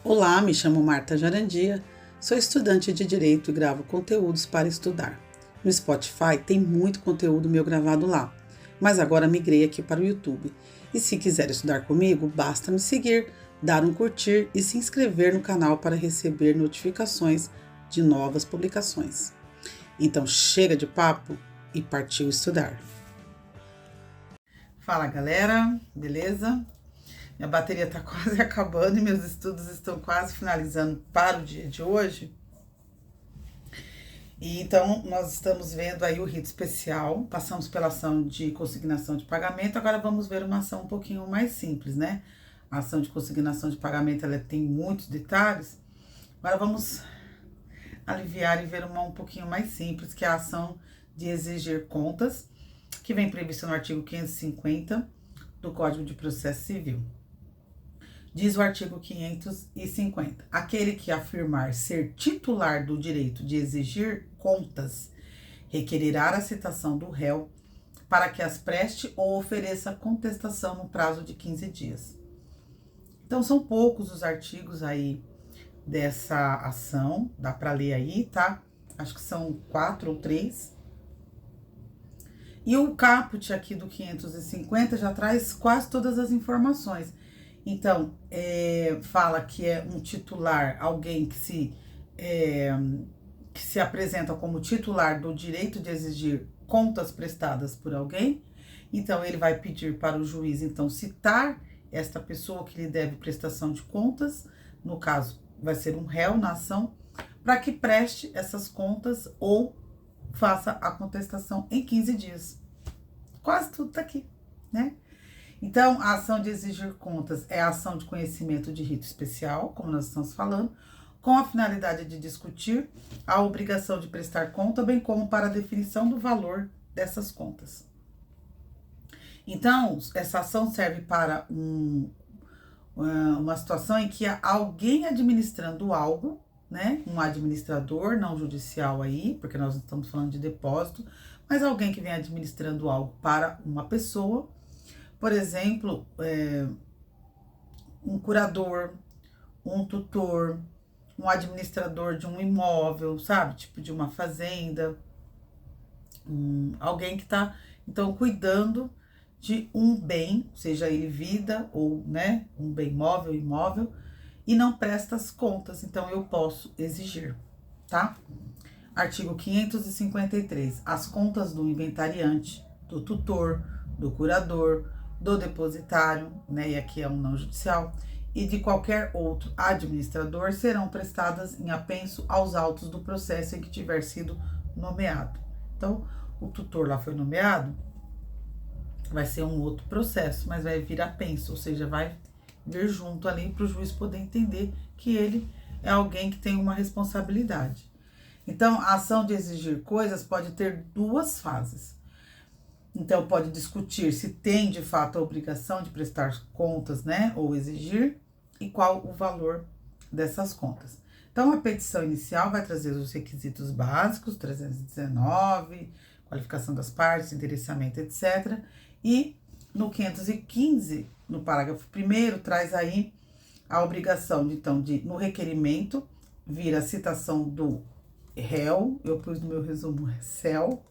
Olá, me chamo Marta Jarandia, sou estudante de Direito e gravo conteúdos para estudar. No Spotify tem muito conteúdo meu gravado lá, mas agora migrei aqui para o YouTube. E se quiser estudar comigo, basta me seguir, dar um curtir e se inscrever no canal para receber notificações de novas publicações. Então chega de papo e partiu estudar. Fala galera, beleza? Minha bateria tá quase acabando e meus estudos estão quase finalizando para o dia de hoje. E então, nós estamos vendo aí o rito especial, passamos pela ação de consignação de pagamento, agora vamos ver uma ação um pouquinho mais simples, né? A ação de consignação de pagamento, ela tem muitos detalhes. Agora vamos aliviar e ver uma um pouquinho mais simples, que é a ação de exigir contas, que vem prevista no artigo 550 do Código de Processo Civil. Diz o artigo 550, aquele que afirmar ser titular do direito de exigir contas, requererá a citação do réu para que as preste ou ofereça contestação no prazo de 15 dias. Então, são poucos os artigos aí dessa ação, dá para ler aí, tá? Acho que são 4 ou 3. E o caput aqui do 550 já traz quase todas as informações. Então, fala que é um titular, alguém que se apresenta como titular do direito de exigir contas prestadas por alguém. Então, ele vai pedir para o juiz, então, citar esta pessoa que lhe deve prestação de contas, no caso, vai ser um réu na ação, para que preste essas contas ou faça a contestação em 15 dias. Quase tudo tá aqui, né? Então, a ação de exigir contas é a ação de conhecimento de rito especial, como nós estamos falando, com a finalidade de discutir a obrigação de prestar conta, bem como para a definição do valor dessas contas. Então, essa ação serve para uma situação em que há alguém administrando algo, né? Um administrador, não judicial aí, porque nós estamos falando de depósito, mas alguém que vem administrando algo para uma pessoa. Por exemplo, um curador, um tutor, um administrador de um imóvel, sabe? Tipo de uma fazenda. Alguém que está, então, cuidando de um bem, seja ele vida ou, né, um bem móvel, imóvel, e não presta as contas. Então, eu posso exigir, tá? Artigo 553. As contas do inventariante, do tutor, do curador, do depositário, né, e aqui é um não judicial, e de qualquer outro administrador serão prestadas em apenso aos autos do processo em que tiver sido nomeado. Então, o tutor lá foi nomeado, vai ser um outro processo, mas vai vir apenso, ou seja, vai vir junto ali para o juiz poder entender que ele é alguém que tem uma responsabilidade. Então, a ação de exigir coisas pode ter duas fases. Então, pode discutir se tem, de fato, a obrigação de prestar contas, né, ou exigir, e qual o valor dessas contas. Então, a petição inicial vai trazer os requisitos básicos, 319, qualificação das partes, interessamento, etc. E no 515, no parágrafo 1º, traz aí a obrigação, então, no requerimento, vir a citação do réu, eu pus no meu resumo réu.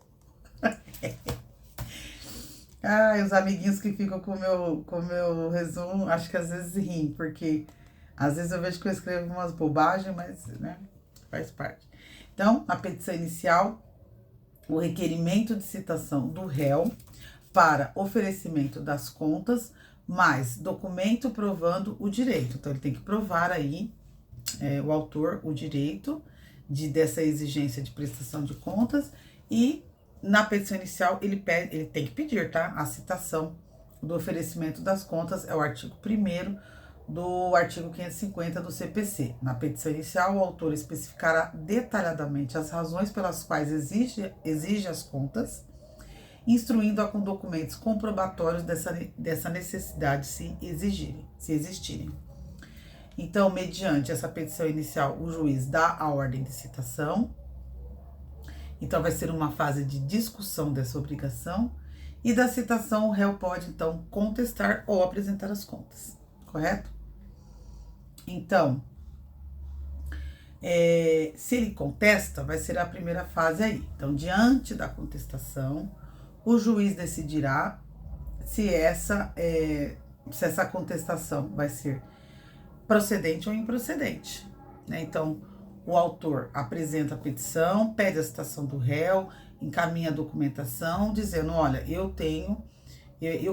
Os amiguinhos que ficam com o meu resumo, acho que às vezes riem, porque às vezes eu vejo que eu escrevo umas bobagens, mas, né, faz parte. Então, na petição inicial, o requerimento de citação do réu para oferecimento das contas, mais documento provando o direito. Então, ele tem que provar aí, o autor, o direito dessa exigência de prestação de contas e na petição inicial, ele tem que pedir, tá? A citação do oferecimento das contas é o artigo 1º do artigo 550 do CPC. Na petição inicial, o autor especificará detalhadamente as razões pelas quais exige as contas, instruindo-a com documentos comprobatórios dessa necessidade se existirem. Então, mediante essa petição inicial, o juiz dá a ordem de citação. Então, vai ser uma fase de discussão dessa obrigação. E da citação, o réu pode, então, contestar ou apresentar as contas, correto? Então, Se ele contesta, vai ser a primeira fase aí. Então, diante da contestação, o juiz decidirá se essa contestação vai ser procedente ou improcedente, né? Então, o autor apresenta a petição, pede a citação do réu, encaminha a documentação, dizendo, olha, eu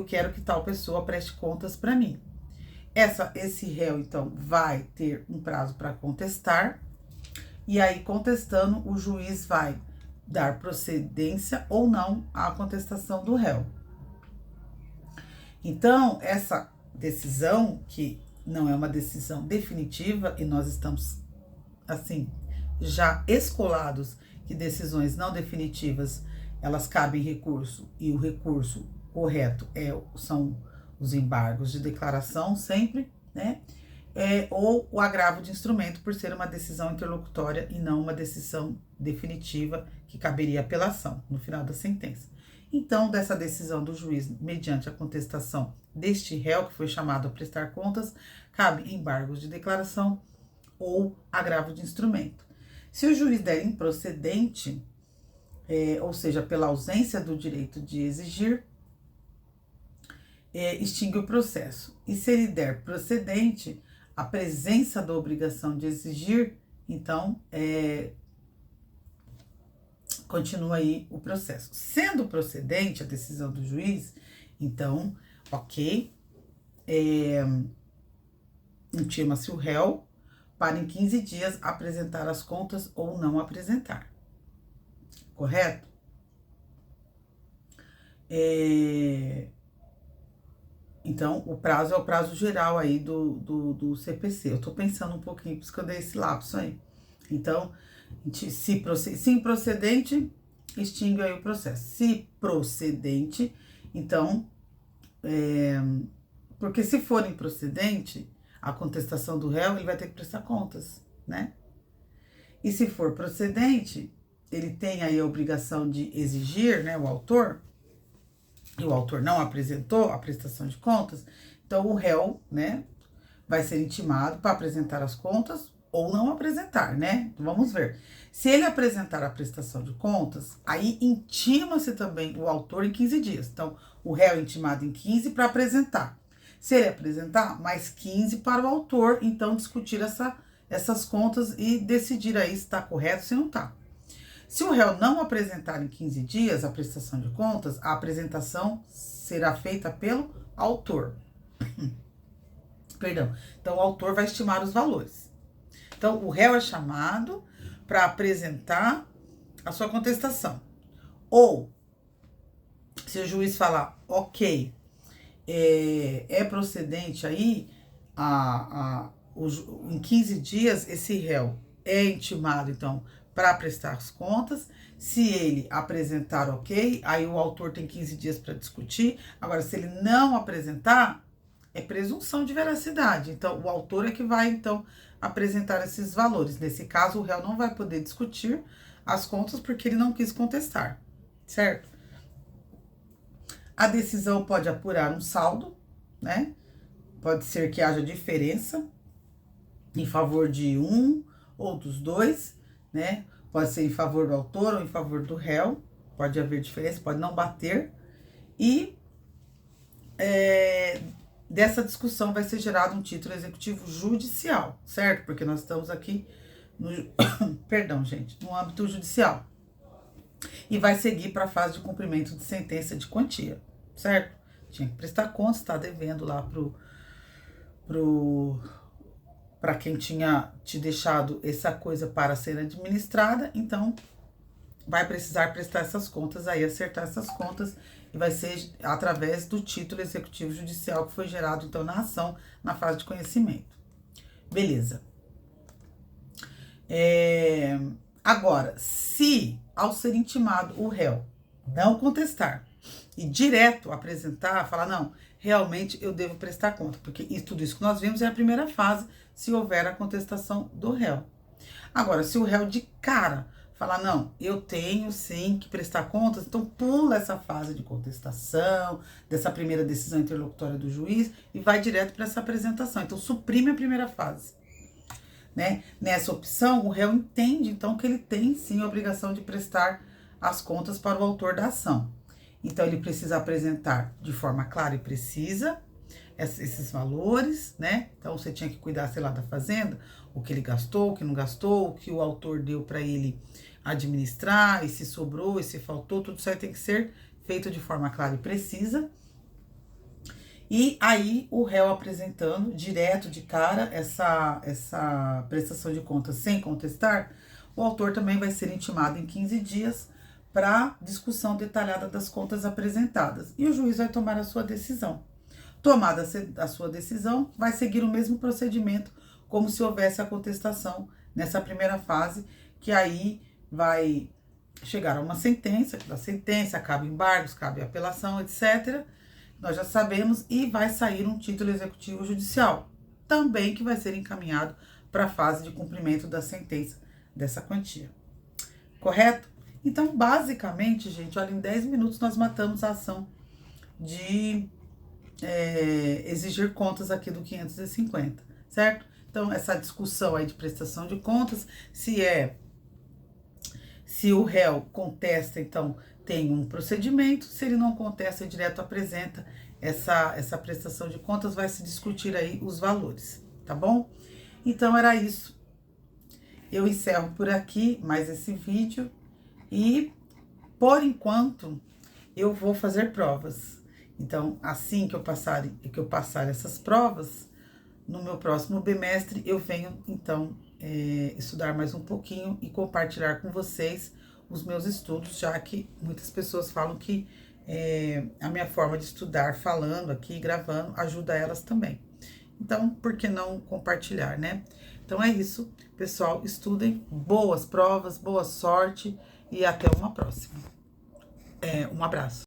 quero que tal pessoa preste contas para mim. Esse réu, então, vai ter um prazo para contestar, e aí, contestando, o juiz vai dar procedência ou não à contestação do réu. Então, essa decisão, que não é uma decisão definitiva, e nós estamos, assim, já escolados que decisões não definitivas, elas cabem recurso, e o recurso correto são os embargos de declaração sempre, né? Ou o agravo de instrumento, por ser uma decisão interlocutória e não uma decisão definitiva que caberia apelação no final da sentença. Então, dessa decisão do juiz, mediante a contestação deste réu que foi chamado a prestar contas, cabe embargos de declaração ou agravo de instrumento. Se o juiz der improcedente, ou seja, pela ausência do direito de exigir, extingue o processo. E se ele der procedente, a presença da obrigação de exigir, então, continua aí o processo. Sendo procedente a decisão do juiz, então, ok, intima-se o réu para em 15 dias apresentar as contas ou não apresentar. Correto? Então, o prazo é o prazo geral aí do CPC. Eu tô pensando um pouquinho, por isso que eu dei esse lapso aí. Então, se improcedente, extingue aí o processo. Se procedente, então, porque se for improcedente, a contestação do réu, ele vai ter que prestar contas, né? E se for procedente, ele tem aí a obrigação de exigir, né, o autor, e o autor não apresentou a prestação de contas, então o réu, né, vai ser intimado para apresentar as contas ou não apresentar, né? Então, vamos ver. Se ele apresentar a prestação de contas, aí intima-se também o autor em 15 dias. Então, o réu é intimado em 15 para apresentar. Se ele apresentar, mais 15 para o autor, então, discutir essas contas e decidir aí se está correto, se não está. Se o réu não apresentar em 15 dias a prestação de contas, a apresentação será feita pelo autor. Perdão. Então, o autor vai estimar os valores. Então, o réu é chamado para apresentar a sua contestação. Ou, se o juiz falar, ok, é procedente aí, em 15 dias, esse réu é intimado, então, para prestar as contas. Se ele apresentar, ok, aí o autor tem 15 dias para discutir. Agora, se ele não apresentar, é presunção de veracidade. Então, o autor é que vai, então, apresentar esses valores. Nesse caso, o réu não vai poder discutir as contas porque ele não quis contestar, certo? A decisão pode apurar um saldo, né? Pode ser que haja diferença em favor de um ou dos dois, né? Pode ser em favor do autor ou em favor do réu. Pode haver diferença, pode não bater. E dessa discussão vai ser gerado um título executivo judicial, certo? Porque nós estamos aqui no perdão, gente, no âmbito judicial. E vai seguir para a fase de cumprimento de sentença de quantia, certo? Tinha que prestar conta, está devendo lá para quem tinha te deixado essa coisa para ser administrada, então vai precisar prestar essas contas aí, acertar essas contas, e vai ser através do título executivo judicial que foi gerado, então, na ação, na fase de conhecimento. Beleza. Agora, se ao ser intimado o réu não contestar e direto apresentar, falar, não, realmente eu devo prestar conta, porque tudo isso que nós vimos é a primeira fase, se houver a contestação do réu. Agora, se o réu de cara falar, não, eu tenho sim que prestar contas, então pula essa fase de contestação, dessa primeira decisão interlocutória do juiz e vai direto para essa apresentação. Então, suprime a primeira fase. né? Nessa opção, o réu entende, então, que ele tem, sim, a obrigação de prestar as contas para o autor da ação. Então, ele precisa apresentar de forma clara e precisa esses valores, né? Então, você tinha que cuidar, sei lá, da fazenda, o que ele gastou, o que não gastou, o que o autor deu para ele administrar, e se sobrou, e se faltou, tudo isso aí tem que ser feito de forma clara e precisa. E aí, o réu apresentando direto de cara essa prestação de contas sem contestar, o autor também vai ser intimado em 15 dias para discussão detalhada das contas apresentadas. E o juiz vai tomar a sua decisão. Tomada a sua decisão, vai seguir o mesmo procedimento como se houvesse a contestação nessa primeira fase, que aí vai chegar a uma sentença, da sentença cabe embargos, cabe apelação, etc. Nós já sabemos, e vai sair um título executivo judicial, também que vai ser encaminhado para a fase de cumprimento da sentença dessa quantia. Correto? Então, basicamente, gente, olha, em 10 minutos nós matamos a ação de exigir contas aqui do 550, certo? Então, essa discussão aí de prestação de contas, se o réu contesta, então tem um procedimento, se ele não contesta, direto apresenta essa prestação de contas, vai se discutir aí os valores, tá bom? Então, era isso. Eu encerro por aqui mais esse vídeo e, por enquanto, eu vou fazer provas. Então, assim que eu passar essas provas, no meu próximo bimestre, eu venho, então, estudar mais um pouquinho e compartilhar com vocês os meus estudos, já que muitas pessoas falam que a minha forma de estudar, falando aqui, gravando, ajuda elas também. Então, por que não compartilhar, né? Então, é isso, pessoal, estudem, boas provas, boa sorte e até uma próxima. Um abraço.